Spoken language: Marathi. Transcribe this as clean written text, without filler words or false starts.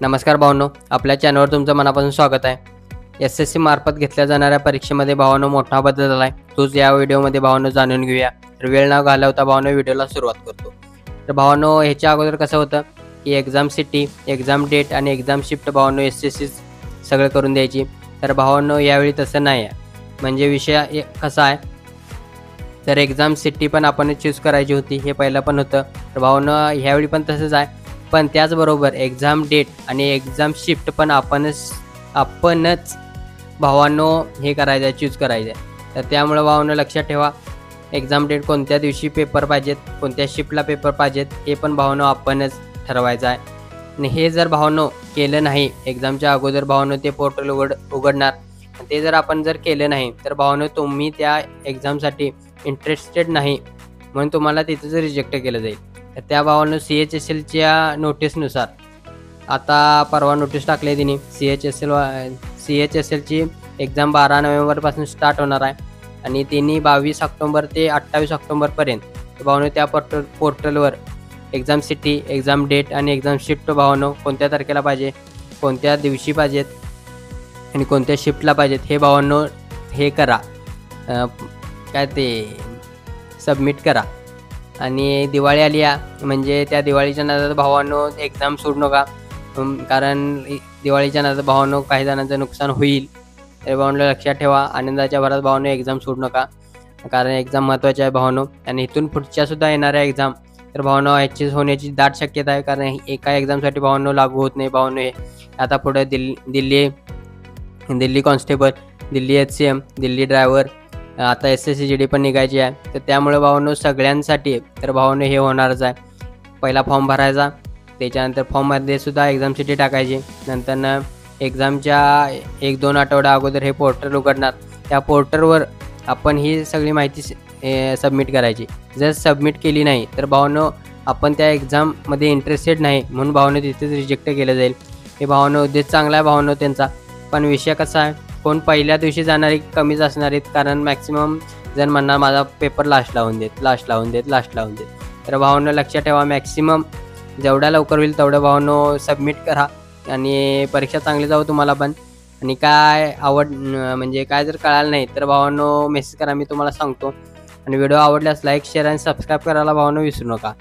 नमस्कार भावांनो, आपल्या चॅनलवर तुमचं मनापासून स्वागत आहे. SSC मार्फत घेतल्या जाणाऱ्या परीक्षेमध्ये भावांनो मोठा बदल झाला आहे. तोच या व्हिडिओमध्ये भावांनो जाणून घेऊया. तर वेळ न घालवता भावांनो व्हिडिओला सुरुवात करतो. तर भावांनो ह्याच्या अगोदर कसं होतं की एक्झाम सिटी, एक्झाम डेट आणि एक्झाम शिफ्ट भावांनो SSC सगळं करून द्यायची. तर भावांनो यावेळी तसं नाही आहे. म्हणजे विषय कसा आहे, तर एक्झाम सिटी पण आपण चूज करायची होती, हे पहिलं पण होतं. तर भावांनो ह्यावेळी पण तसंच आहे. पण त्याचबरोबर एक्झाम डेट आणि एक्झाम शिफ्ट पण आपणच भावांनो हे करायचं आहे, चूज करायचं आहे. तर त्यामुळं भावांनो लक्षात ठेवा, एक्झाम डेट कोणत्या दिवशी पेपर पाहिजेत, कोणत्या शिफ्टला पेपर पाहिजेत, हे पण भावांनो आपणच ठरवायचं आहे. आणि हे जर भावांनो केलं नाही, एक्झामच्या अगोदर भावांनो ते पोर्टल उघडणार. ते जर आपण केलं नाही, तर भावांनो तुम्ही त्या एक्झामसाठी इंटरेस्टेड नाही म्हणून तुम्हाला तिथंच रिजेक्ट केलं जाईल. तर त्या भावांनो CHSLच्या नोटीसनुसार आता परवा नोटीस टाकली आहे तिने. CHSLची एक्झाम 12 नोव्हेंबरपासून स्टार्ट होणार आहे आणि तिने 22 ऑक्टोबर ते 28 ऑक्टोबरपर्यंत भावांनो त्या पोर्टलवर एक्झाम सिटी, एक्झाम डेट आणि एक्झाम शिफ्ट भावांनो कोणत्या तारखेला पाहिजे, कोणत्या दिवशी पाहिजेत आणि कोणत्या शिफ्टला पाहिजेत हे भावांनो हे करा, काय ते सबमिट करा. आणि दिवाळी आली आहे, म्हणजे त्या दिवाळीच्या नादात भावांनो एक्झाम सोडू नका. कारण दिवाळीच्या नादात भावांनो काही जणांचं नुकसान होईल. तर भावांनो लक्षात ठेवा, आनंदाच्या भरात भावांनो एक्झाम सोडू नका, कारण एक्झाम महत्त्वाची आहे भावांनो. आणि इथून पुढच्या सुद्धा येणाऱ्या एक्झाम तर भावांनो ह्याची होण्याची दाट शक्यता आहे. कारण एका एक्झामसाठी भावांनो लागू होत नाही भावांनो. हे आता पुढे Delhi constable, Delhi HCM, Delhi driver, आता SSCGD पण निघायची आहे. तर त्यामुळे भावांनो सगळ्यांसाठी तर भावांनो हे होणारच आहे. पहिला फॉर्म भरायचा, त्याच्यानंतर फॉर्ममध्ये सुद्धा एक्झाम सिटी टाकायची. नंतर एक्झामच्या 1-2 आठवड्या अगोदर हे पोर्टल उघडणार. त्या पोर्टलवर आपण ही सगळी माहिती सबमिट करायची. जर सबमिट केली नाही तर भावांनो आपण त्या एक्झाममध्ये इंटरेस्टेड नाही म्हणून भावांनो तिथेच रिजेक्ट केलं जाईल. हे भावांनो उद्देश चांगला आहे भावांनो त्यांचा. पण विषय कसा आहे, कोण पहिल्या दिवशी जाणारी कमीच असणार आहेत. कारण मॅक्सिमम जण म्हणणार माझा पेपर लास्ट लावून देत. तर भावांनो लक्षात ठेवा, मॅक्सिमम जेवढ्या लवकर होईल तेवढं भावांनो सबमिट करा आणि परीक्षा चांगली जाऊ तुम्हाला पण. आणि काय म्हणजे काय जर कळालं नाही तर भावांनो मेसेज करा, मी तुम्हाला सांगतो. आणि व्हिडिओ आवडल्यास लाईक, शेअर आणि सबस्क्राईब करायला भावांनो विसरू नका.